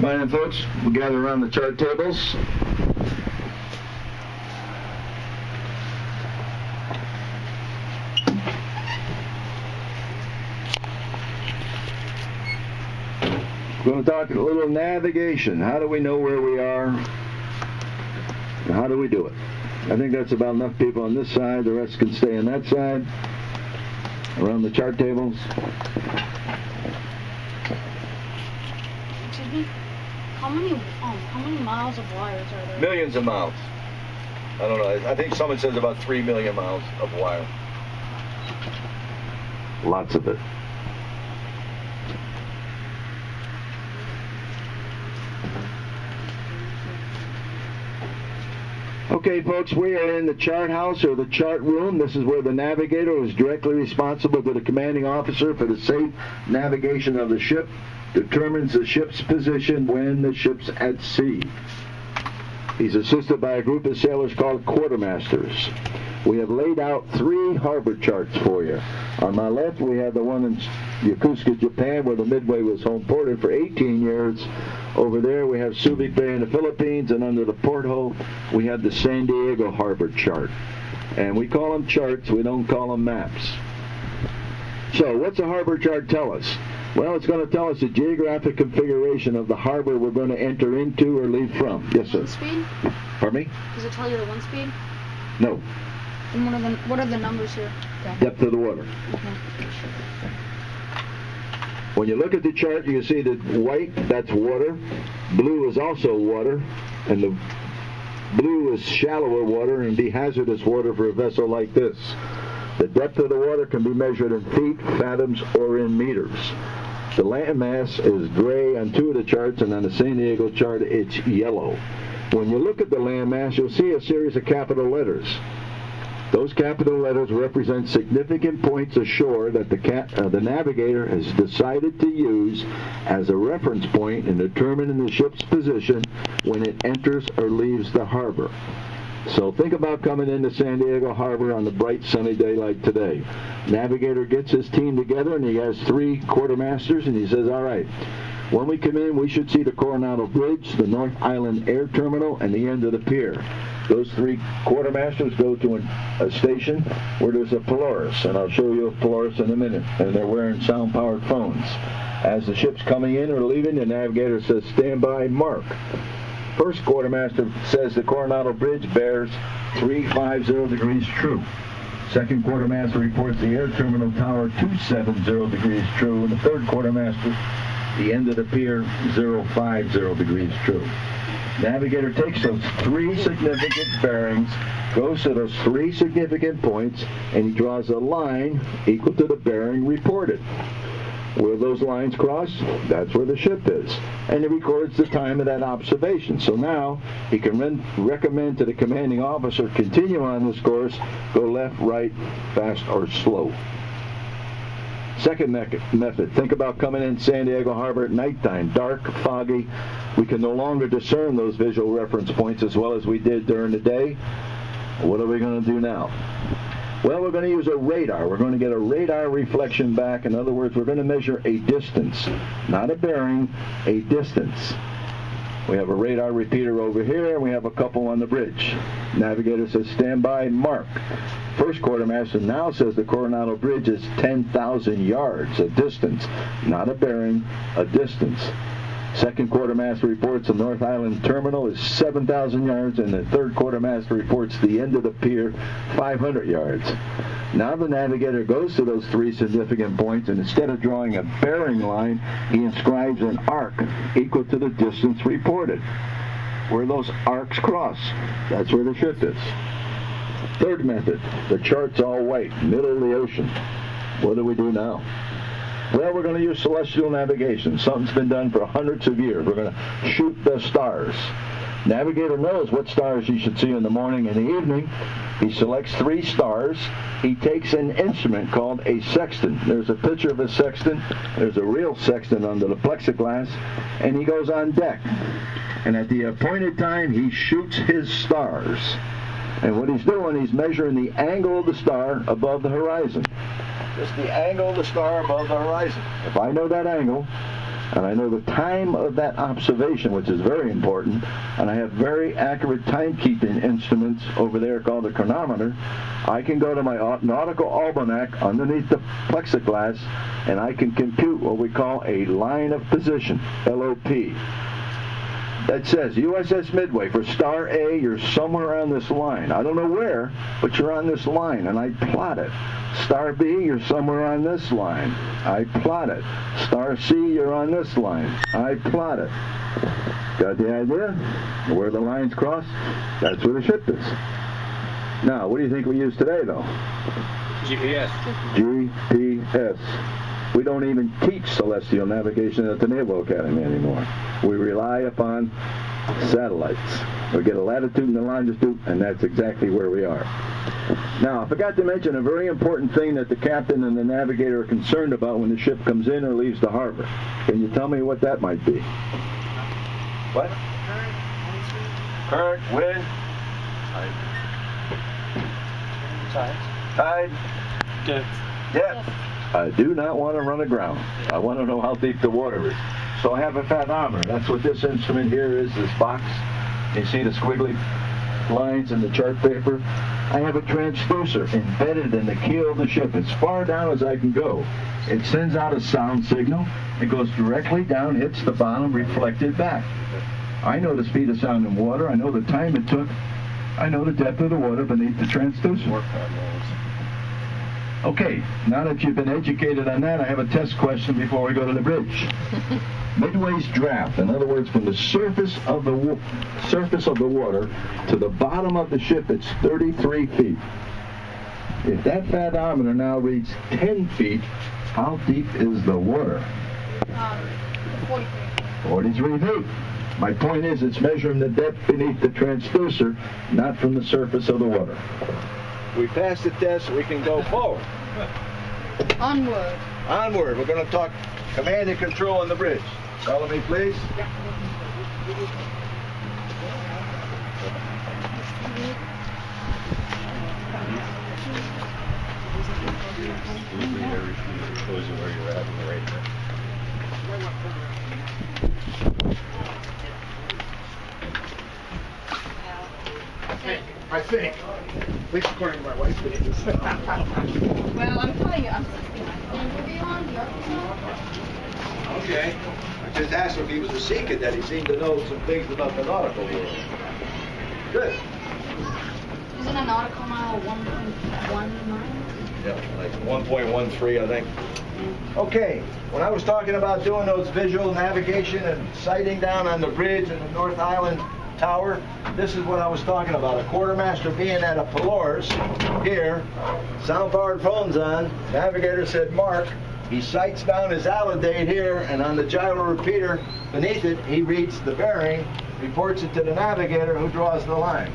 Come on in, folks. We'll gather around the chart tables. We're going to talk a little navigation. How do we know where we are? And how do we do it? I think that's about enough people on this side. The rest can stay on that side. Around the chart tables. Excuse me? How many miles of wires are there? Millions of miles. I don't know. I think someone says about 3 million miles of wire. Lots of it. Okay, folks, we are in the chart house or the chart room. This is where the navigator is directly responsible to the commanding officer for the safe navigation of the ship, determines the ship's position when the ship's at sea. He's assisted by a group of sailors called quartermasters. We have laid out 3 harbor charts for you. On my left, we have the one in Yokosuka, Japan, where the Midway was home ported for 18 years. Over there, we have Subic Bay in the Philippines, and under the porthole, we have the San Diego harbor chart. And we call them charts, we don't call them maps. So, what's a harbor chart tell us? Well, it's going to tell us the geographic configuration of the harbor we're going to enter into or leave from. Yes, sir. Wind speed? Pardon me? Does it tell you the wind speed? No. And what are the numbers here? Okay. Depth of the water. Okay. When you look at the chart, you see that white, that's water. Blue is also water. And the blue is shallower water and be hazardous water for a vessel like this. The depth of the water can be measured in feet, fathoms, or in meters. The landmass is gray on 2 of the charts, and on the San Diego chart, it's yellow. When you look at the landmass, you'll see a series of capital letters. Those capital letters represent significant points ashore that the navigator has decided to use as a reference point in determining the ship's position when it enters or leaves the harbor. So think about coming into San Diego Harbor on the bright sunny day like today. Navigator gets his team together, and he has 3 quartermasters, and he says, all right, when we come in, we should see the Coronado Bridge, the North Island Air Terminal, and the end of the pier. Those 3 quartermasters go to a station where there's a Polaris, and I'll show you a Polaris in a minute, and they're wearing sound-powered phones. As the ship's coming in or leaving, the navigator says, stand by, mark. First quartermaster says the Coronado Bridge bears 350 degrees true. Second quartermaster reports the air terminal tower 270 degrees true, and the third quartermaster, the end of the pier, 050 degrees true. Navigator takes those 3 significant bearings, goes to those 3 significant points, and he draws a line equal to the bearing reported. Where those lines cross, that's where the ship is. And he records the time of that observation. So now he can recommend to the commanding officer, continue on this course, go left, right, fast, or slow. Second method, think about coming in San Diego Harbor at nighttime, dark, foggy. We can no longer discern those visual reference points as well as we did during the day. What are we going to do now? Well, we're going to use a radar. We're going to get a radar reflection back. In other words, we're going to measure a distance, not a bearing, a distance. We have a radar repeater over here, and we have a couple on the bridge. Navigator says, stand by, mark. First quartermaster now says the Coronado Bridge is 10,000 yards, a distance, not a bearing, a distance. Second quartermaster reports the North Island Terminal is 7,000 yards, and the third quartermaster reports the end of the pier, 500 yards. Now the navigator goes to those 3 significant points, and instead of drawing a bearing line, he inscribes an arc equal to the distance reported. Where those arcs cross, that's where the ship is. Third method, the chart's all white, middle of the ocean. What do we do now? Well, we're going to use celestial navigation. Something's been done for hundreds of years. We're going to shoot the stars. Navigator knows what stars he should see in the morning and the evening. He selects 3 stars. He takes an instrument called a sextant. There's a picture of a sextant. There's a real sextant under the plexiglass. And he goes on deck. And at the appointed time, he shoots his stars. And what he's doing, he's measuring the angle of the star above the horizon. Just the angle of the star above the horizon. If I know that angle, and I know the time of that observation, which is very important, and I have very accurate timekeeping instruments over there called a chronometer, I can go to my nautical almanac underneath the plexiglass, and I can compute what we call a line of position, LOP. That says USS Midway, for star A, you're somewhere on this line. I don't know where, but you're on this line, and I plot it. Star B, you're somewhere on this line. I plot it. Star C, you're on this line. I plot it. Got the idea? Where the lines cross? That's where the ship is. Now, what do you think we use today, though? GPS. GPS. We don't even teach celestial navigation at the Naval Academy anymore. We rely upon satellites. We get a latitude and a longitude, and that's exactly where we are. Now, I forgot to mention a very important thing that the captain and the navigator are concerned about when the ship comes in or leaves the harbor. Can you tell me what that might be? What? Current, wind, tide, depth. I do not want to run aground. I want to know how deep the water is. So I have a fathometer. That's what this instrument here is, this box. You see the squiggly lines in the chart paper? I have a transducer embedded in the keel of the ship as far down as I can go. It sends out a sound signal. It goes directly down, hits the bottom, reflected back. I know the speed of sound in water. I know the time it took. I know the depth of the water beneath the transducer. Okay, now that you've been educated on that, I have a test question before we go to the bridge. Midway's draft, in other words, from the surface of the water to the bottom of the ship, it's 33 feet. If that fathometer now reads 10 feet, how deep is the water? 43. 43 feet. My point is, it's measuring the depth beneath the transducer, not from the surface of the water. We passed the test, we can go forward. Onward. Onward. We're going to talk command and control on the bridge. Follow me, please. I think. At least according to my wife. Well, I'm telling you, I'm Okay. I just asked him if he was a seeker, that he seemed to know some things about the nautical world. Good. Isn't a nautical mile 1.1 miles? Yeah, like 1.13, I think. Okay, when I was talking about doing those visual navigation and sighting down on the bridge in the North Island Tower, this is what I was talking about. A quartermaster being at a Pelor's here, sound-powered phone's on, navigator said mark, he sights down his alidade here, and on the gyro repeater beneath it, he reads the bearing, reports it to the navigator who draws the line.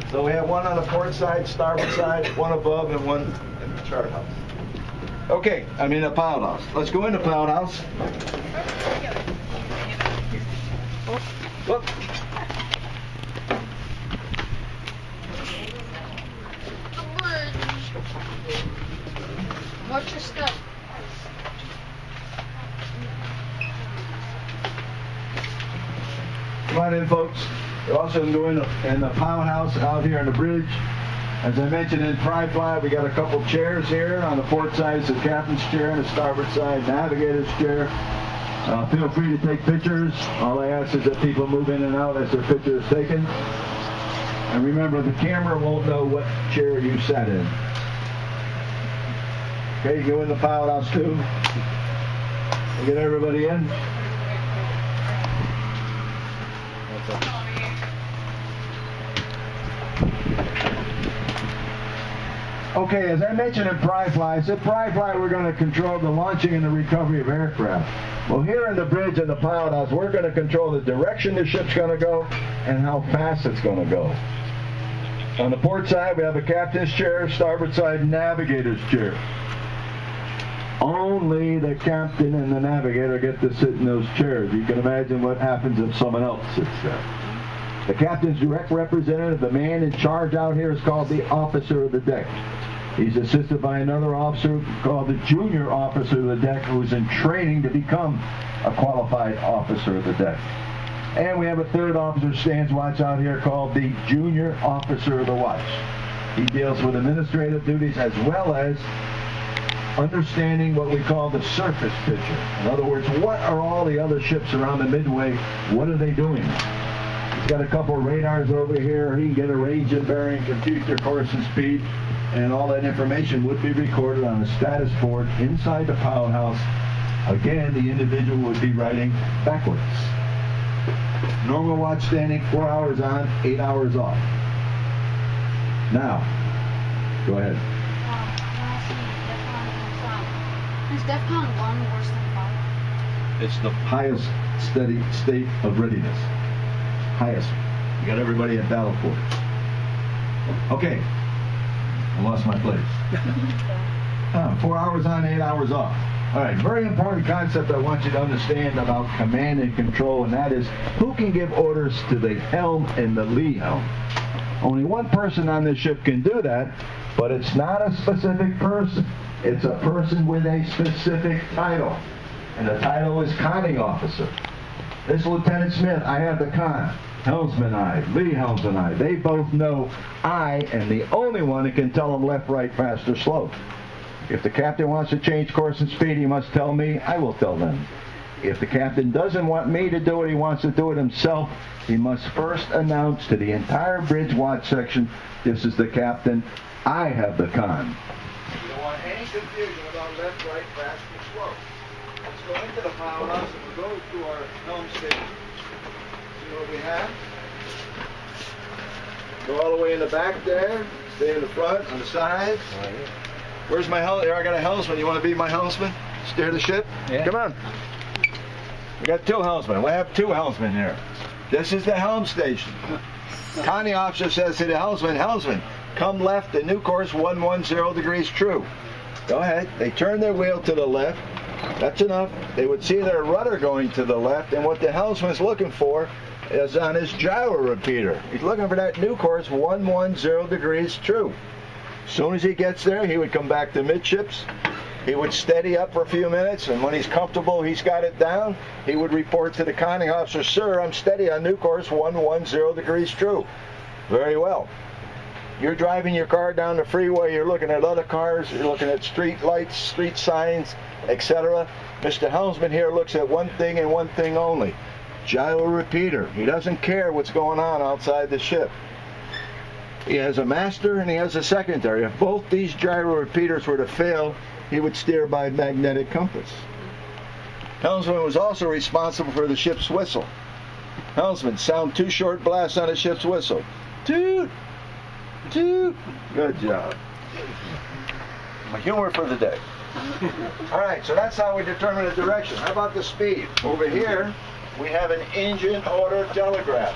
So we have one on the port side, starboard side, one above, and one in the chart house. Okay, I'm in the pilot house. Let's go in the pilot house. Look. Watch your step. Come on in, folks. We're also going in the pilot house out here on the bridge. As I mentioned in Pry-Fly, we got a couple chairs here. On the port side, it's the captain's chair, and the starboard side, navigator's chair. Feel free to take pictures. All I ask is that people move in and out as their picture is taken. And remember, the camera won't know what chair you sat in. Okay, you go in the pilot house too. We get everybody in. Okay, as I mentioned in Pry-Fly, I said Pry-Fly we're going to control the launching and the recovery of aircraft. Well, here in the bridge and the pilot house, we're going to control the direction the ship's going to go and how fast it's going to go. On the port side, we have a captain's chair, starboard side, navigator's chair. Only the captain and the navigator get to sit in those chairs. You can imagine what happens if someone else sits there. The captain's direct representative, the man in charge out here, is called the officer of the deck. He's assisted by another officer called the junior officer of the deck, who's in training to become a qualified officer of the deck. And we have a third officer stands watch out here called the junior officer of the watch. He deals with administrative duties as well as understanding what we call the surface picture. In other words, what are all the other ships around the Midway? What are they doing? He's got a couple of radars over here. He can get a range and bearing, compute their course and speed, and all that information would be recorded on a status board inside the powerhouse. Again, the individual would be writing backwards. Normal watch standing, 4 hours on, 8 hours off. Now, go ahead. Is DEFCON 1 worse than 5? It's the highest steady state of readiness. Highest. You got everybody at battle quarters. Okay. I lost my place. 4 hours on, 8 hours off. All right, very important concept I want you to understand about command and control, and that is who can give orders to the helm and the lee helm. Only one person on this ship can do that, but it's not a specific person. It's a person with a specific title, and the title is conning officer. This is Lieutenant Smith. I have the con. Helmsman I, lee helmsman I. They both know I am the only one that can tell them left, right, fast, or slow. If the captain wants to change course and speed, he must tell me. I will tell them. If the captain doesn't want me to do it, he wants to do it himself, he must first announce to the entire bridge watch section, this is the captain, I have the con. You don't want any confusion about left, right, fast, and slow. Let's go into the powerhouse and we'll go to our helm station. See what we have? Go all the way in the back there, stay in the front, on the sides. Where's my helm? There, I got a helmsman. You want to be my helmsman? Steer the ship? Yeah. Come on. We got two helmsmen. We have two helmsmen here. This is the helm station. Conning officer says to the helmsman, helmsman, come left, the new course 110 degrees true. Go ahead. They turn their wheel to the left. That's enough. They would see their rudder going to the left, and what the helmsman's looking for is on his gyro repeater. He's looking for that new course 110 degrees true. As soon as he gets there, he would come back to midships. He would steady up for a few minutes, and when he's comfortable, he's got it down, he would report to the conning officer, sir, I'm steady on new course 110 degrees true. Very well. You're driving your car down the freeway, you're looking at other cars, you're looking at street lights, street signs, etc. Mr. Helmsman here looks at one thing and one thing only. Gyro repeater. He doesn't care what's going on outside the ship. He has a master and he has a secondary. If both these gyro repeaters were to fail, he would steer by magnetic compass. Helmsman was also responsible for the ship's whistle. Helmsman, sound two short blasts on the ship's whistle. Toot! Toot! Good job. My humor for the day. All right, so that's how we determine the direction. How about the speed? Over here, we have an engine order telegraph.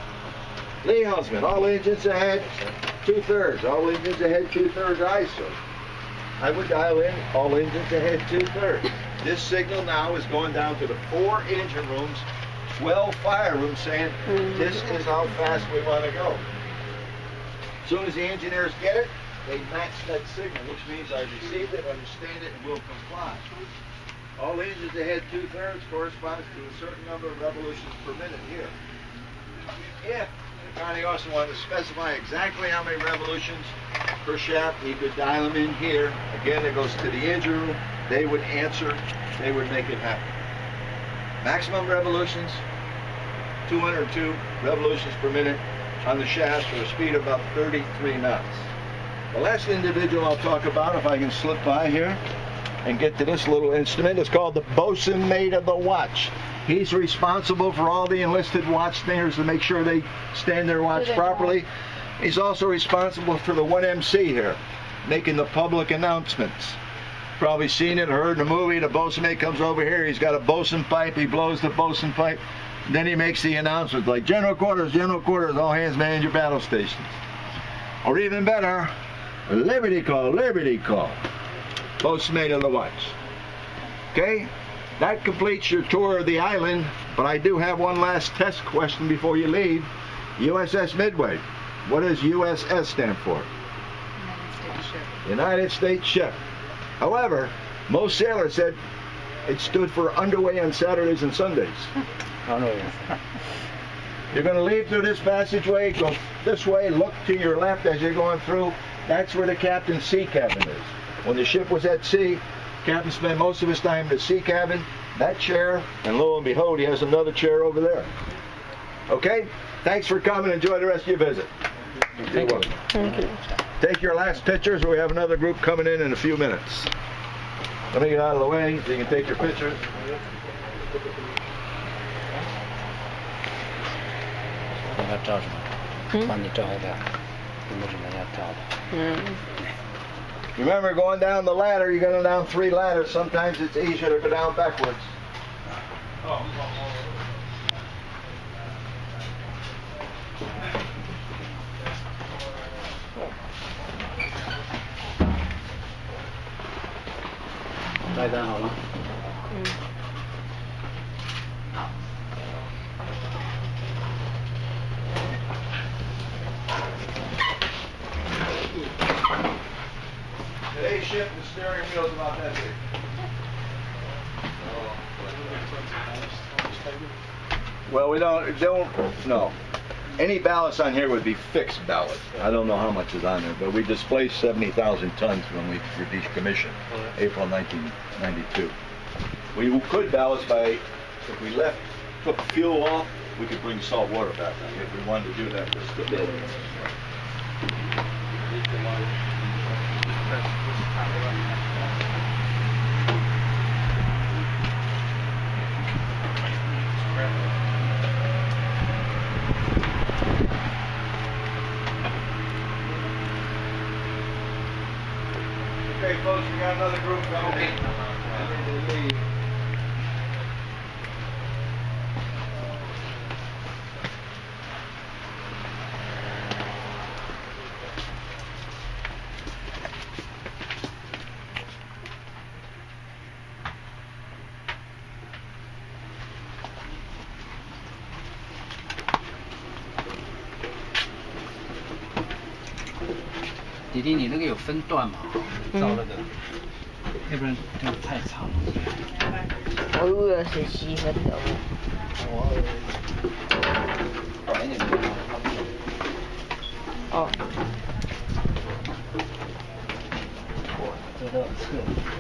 Lee helmsman, all engines ahead, 2/3. All engines ahead, 2/3 ISO. I would dial in, all engines ahead, 2/3. This signal now is going down to the 4 engine rooms, 12 fire rooms, saying this is how fast we want to go. As soon as the engineers get it, they match that signal, which means I received it, understand it, and will comply. All engines ahead, 2/3 corresponds to a certain number of revolutions per minute here. If the conning officer wanted to specify exactly how many revolutions per shaft, he could dial them in here. Again, it goes to the engine room. They would answer. They would make it happen. Maximum revolutions, 202 revolutions per minute on the shafts for a speed of about 33 knots. The last individual I'll talk about, if I can slip by here and get to this little instrument, is called the bosun mate of the watch. He's responsible for all the enlisted watch standers to make sure they stand their watch properly. He's also responsible for the 1MC here, making the public announcements. Probably seen it, heard in the movie, the bosun mate comes over here, he's got a bosun pipe, he blows the bosun pipe, then he makes the announcement like, General quarters, all hands man your battle stations. Or even better, liberty call, bosun mate of the watch. Okay? That completes your tour of the island, but I do have one last test question before you leave. USS Midway. What does USS stand for? United States ship. United States ship. However, most sailors said it stood for underway on Saturdays and Sundays. You're going to leave through this passageway, go this way, look to your left as you're going through. That's where the captain's sea cabin is. When the ship was at sea, captain spent most of his time in the sea cabin, that chair, and lo and behold, he has another chair over there. Okay? Thanks for coming. Enjoy the rest of your visit. Thank you. Thank you. Take your last pictures. We have another group coming in a few minutes. Let me get out of the way so you can take your pictures. Remember, going down the ladder, you're going down 3 ladders. Sometimes it's easier to go down backwards. Today's ship, the steering wheel's about that big. Well, we don't, no. Any ballast on here would be fixed ballast. I don't know how much is on there, but we displaced 70,000 tons when we were decommissioned, April 1992. We could ballast by, if we took fuel off, we could bring salt water back on if we wanted to do that for stability. Okay, folks, we got another group coming in.弟弟，你那个有分段吗？照那个，要不然这个太长了。我以为是7分的。短一点的。哦。这都测。